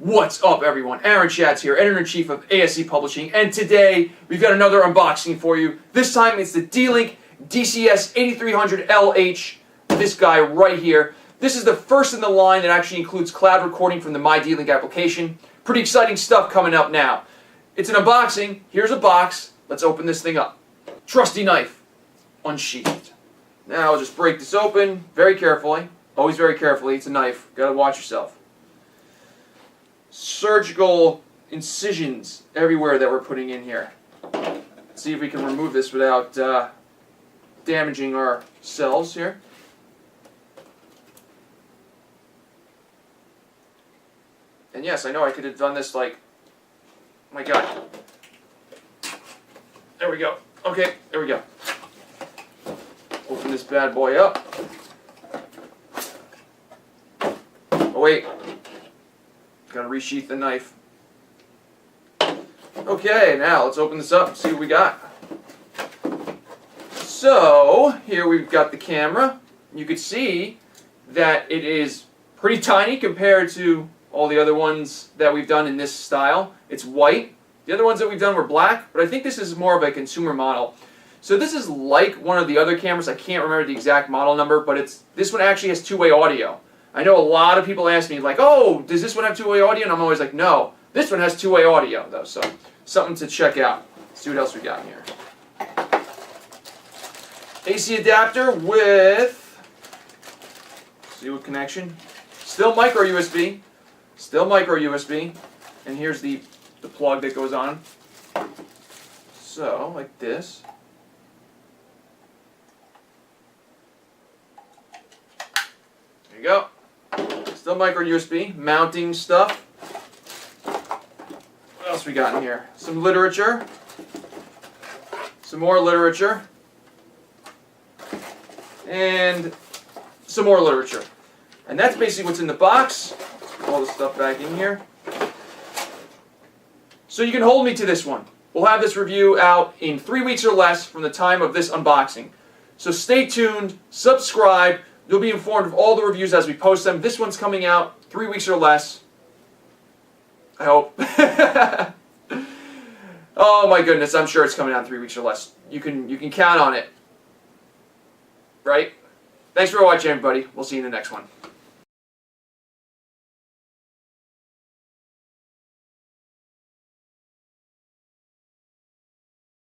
What's up, everyone? Aaron Schatz here, Editor-in-Chief of ASE Publishing, and today we've got another unboxing for you. This time it's the D-Link DCS-8300LH, this guy right here. This is the first in the line that actually includes cloud recording from the My D-Link application. Pretty exciting stuff coming up now. It's an unboxing. Here's a box. Let's open this thing up. Trusty knife, unsheathed. Now I'll just break this open very carefully. Always very carefully. It's a knife. Gotta watch yourself. Surgical incisions everywhere that we're putting in here. Let's see if we can remove this without damaging our cells here. And yes, I know I could have done this like, oh my God. There we go. Okay, there we go. Open this bad boy up. Oh wait. Gotta resheath the knife. Okay, now let's open this up and see what we got. So, here we've got the camera. You can see that it is pretty tiny compared to all the other ones that we've done in this style. It's white. The other ones that we've done were black, but I think this is more of a consumer model. So this is like one of the other cameras. I can't remember the exact model number, but this one actually has two-way audio. I know a lot of people ask me, like, oh, does this one have two-way audio? And I'm always like, no. This one has two-way audio, though, so something to check out. Let's see what else we got in here. AC adapter with, see what connection. Still micro USB. Still micro USB. And here's the plug that goes on. So, like this. There you go. Still micro USB, mounting stuff. What else we got in here? Some literature. Some more literature. And some more literature. And that's basically what's in the box. All the stuff back in here. So you can hold me to this one. We'll have this review out in 3 weeks or less from the time of this unboxing. So stay tuned, subscribe. You'll be informed of all the reviews as we post them. This one's coming out 3 weeks or less. I hope. Oh my goodness, I'm sure it's coming out in 3 weeks or less. You can count on it. Right? Thanks for watching, everybody. We'll see you in the next one.